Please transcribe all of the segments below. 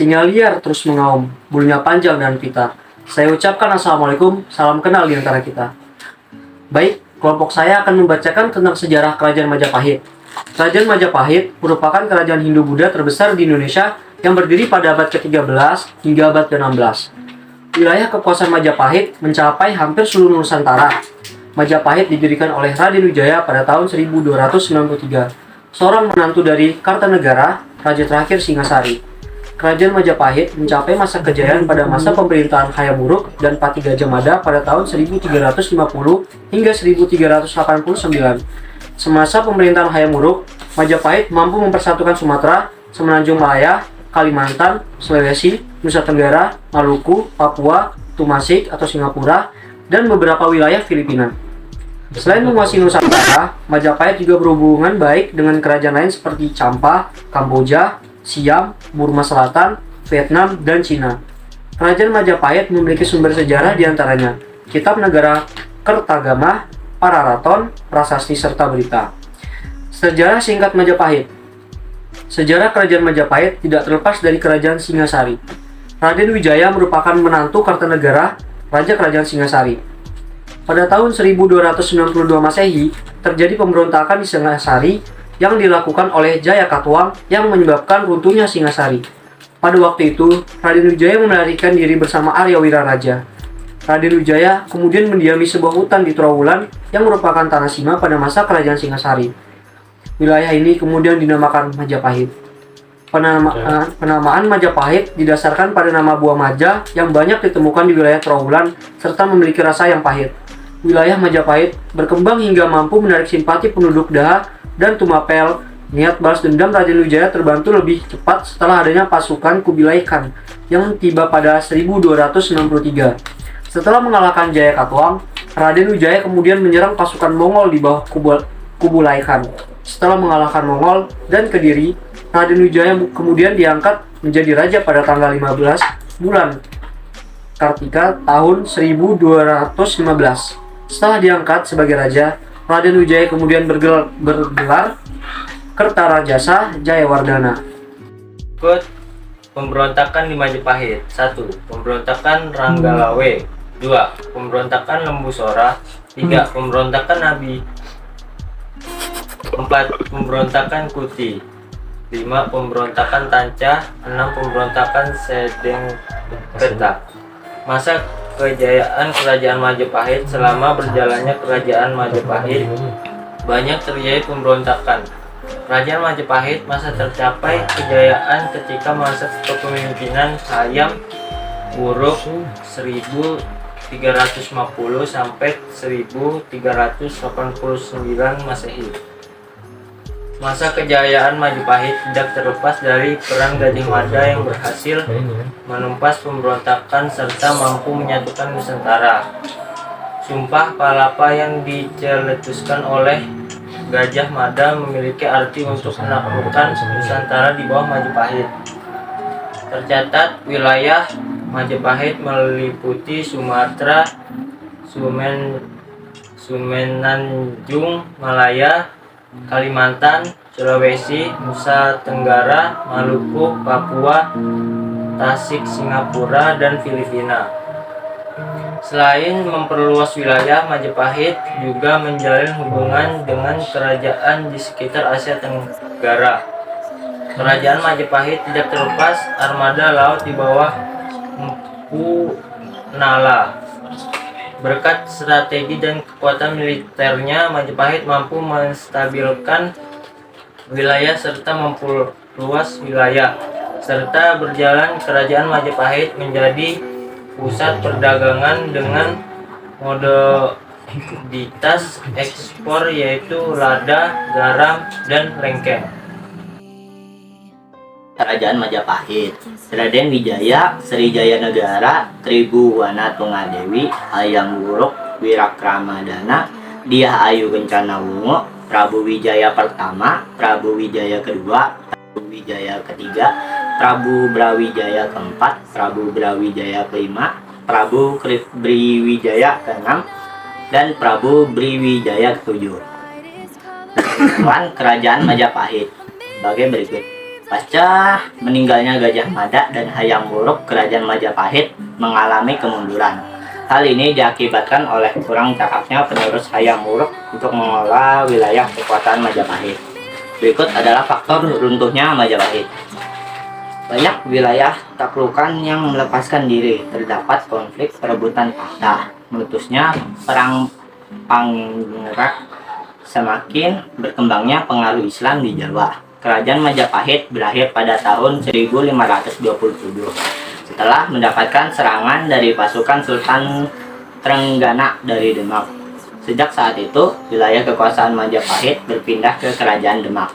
Singa liar terus mengaum, bulunya panjang dan pitar. Saya ucapkan assalamualaikum, salam kenal di antara kita. Baik, kelompok saya akan membacakan tentang sejarah Kerajaan Majapahit. Kerajaan Majapahit merupakan kerajaan Hindu-Buddha terbesar di Indonesia yang berdiri pada abad ke-13 hingga abad ke-16. Wilayah kekuasaan Majapahit mencapai hampir seluruh Nusantara. Majapahit didirikan oleh Raden Wijaya pada tahun 1293, seorang menantu dari Kartanegara, raja terakhir Singasari. Kerajaan Majapahit mencapai masa kejayaan pada masa pemerintahan Hayam Wuruk dan Pati Gajah Mada pada tahun 1350 hingga 1389. Semasa pemerintahan Hayam Wuruk, Majapahit mampu mempersatukan Sumatera, Semenanjung Malaya, Kalimantan, Sulawesi, Nusa Tenggara, Maluku, Papua, Tumasik atau Singapura, dan beberapa wilayah Filipina. Selain menguasai Nusantara, Majapahit juga berhubungan baik dengan kerajaan lain seperti Champa, Kamboja, Siam, Burma Selatan, Vietnam, dan Cina. Kerajaan Majapahit memiliki sumber sejarah diantaranya Kitab Negara Kertagama, Pararaton, Prasasti, serta berita. Sejarah singkat Majapahit. Sejarah Kerajaan Majapahit tidak terlepas dari Kerajaan Singasari. Raden Wijaya merupakan menantu Kartanegara, Raja Kerajaan Singasari. Pada tahun 1292 Masehi, terjadi pemberontakan di Singasari yang dilakukan oleh Jaya Katuang yang menyebabkan runtuhnya Singasari. Pada waktu itu, Raden Wijaya melarikan diri bersama Arya Wiraraja. Raden Wijaya kemudian mendiami sebuah hutan di Trowulan yang merupakan tanah Sima pada masa kerajaan Singasari. Wilayah ini kemudian dinamakan Majapahit. Penamaan Majapahit didasarkan pada nama buah maja yang banyak ditemukan di wilayah Trowulan serta memiliki rasa yang pahit. Wilayah Majapahit berkembang hingga mampu menarik simpati penduduk Daha dan Tumapel. Niat balas dendam Raden Wijaya terbantu lebih cepat setelah adanya pasukan Kubilai Khan yang tiba pada 1263. Setelah mengalahkan Jaya Katuang, Raden Wijaya kemudian menyerang pasukan Mongol di bawah Kubilai Khan. Setelah mengalahkan Mongol dan Kediri, Raden Wijaya kemudian diangkat menjadi raja pada tanggal 15 bulan Kartika tahun 1215. Setelah diangkat sebagai raja, Raden Wijaya kemudian bergelar Kertarajasa Jayawardhana. Ikut pemberontakan di Majapahit. 1. Pemberontakan Ranggalawe. 2. Pemberontakan Lembu Sora. 3. Pemberontakan Nabi. 4. Pemberontakan Kuti. 5. Pemberontakan Tancah. 6. Pemberontakan Sedengketa. Masa kejayaan Kerajaan Majapahit. Selama berjalannya Kerajaan Majapahit, banyak terjadi pemberontakan. Kerajaan Majapahit masa tercapai kejayaan ketika masa kepemimpinan Hayam Wuruk 1350 sampai 1389 Masehi. Masa kejayaan Majapahit tidak terlepas dari perang Gajah Mada yang berhasil menumpas pemberontakan serta mampu menyatukan Nusantara. Sumpah Palapa yang dicetuskan oleh Gajah Mada memiliki arti untuk menaklukkan Nusantara di bawah Majapahit. Tercatat wilayah Majapahit meliputi Sumatera, Semenanjung Malaya, Kalimantan, Sulawesi, Nusa Tenggara, Maluku, Papua, Tasik, Singapura, dan Filipina. Selain memperluas wilayah, Majapahit juga menjalin hubungan dengan kerajaan di sekitar Asia Tenggara. Kerajaan Majapahit tidak terlepas armada laut di bawah Empu Nala. Berkat strategi dan kekuatan militernya, Majapahit mampu menstabilkan wilayah serta memperluas wilayah. Serta berjalan Kerajaan Majapahit menjadi pusat perdagangan dengan komoditas ekspor yaitu lada, garam, dan lengkeng. Kerajaan Majapahit. Raden Wijaya, Srijaya Negara, Tribhuwana Tunggadewi, Hayam Wuruk, Wirakramadana, Dyah Ayu Kencana Wungu, Prabu Wijaya Pertama, Prabu Wijaya Kedua, Prabu Wijaya Ketiga, Prabu Brawijaya Keempat, Prabu Brawijaya Kelima, Prabu Briwijaya Keenam, dan Prabu Briwijaya Ketujuh. Kerajaan Majapahit sebagai berikut. Pasca meninggalnya Gajah Mada dan Hayam Wuruk, kerajaan Majapahit mengalami kemunduran. Hal ini diakibatkan oleh kurang cakapnya penerus Hayam Wuruk untuk mengelola wilayah kekuasaan Majapahit. Berikut adalah faktor runtuhnya Majapahit. Banyak wilayah taklukan yang melepaskan diri, terdapat konflik perebutan tahta, meletusnya perang Pangerak, semakin berkembangnya pengaruh Islam di Jawa. Kerajaan Majapahit berakhir pada tahun 1527 setelah mendapatkan serangan dari pasukan Sultan Trenggana dari Demak. Sejak saat itu, wilayah kekuasaan Majapahit berpindah ke Kerajaan Demak.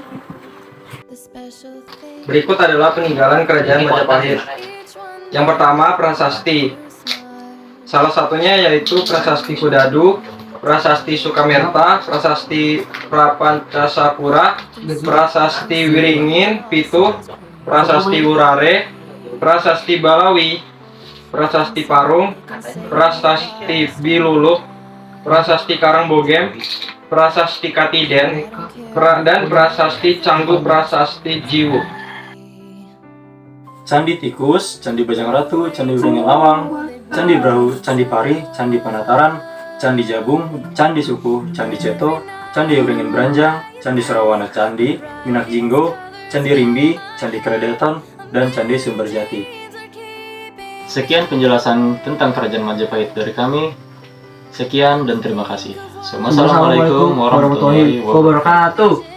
Berikut adalah peninggalan kerajaan Majapahit. Yang pertama, prasasti. Salah satunya yaitu Prasasti Kudadu, Prasasti Sukamerta, Prasasti Prapancasapura, Prasasti Wiringin Pitu, Prasasti Wurare, Prasasti Balawi, Prasasti Parung, Prasasti Biluluk, Prasasti Karangbogem, Prasasti Katiden, dan Prasasti Canggu Prasasti Jiwu. Candi Tikus, Candi Bajang Ratu, Candi Wringin Lawang, Candi Brahu, Candi Pari, Candi Panataran, Candi Jabung, Candi Suku, Candi Ceto, Candi Wringin Branjang, Candi Surawana Candi, Minak Jinggo, Candi Rimbi, Candi Kredeton, dan Candi Sumberjati. Sekian penjelasan tentang Kerajaan Majapahit dari kami. Sekian dan terima kasih. Wassalamualaikum warahmatullahi wabarakatuh.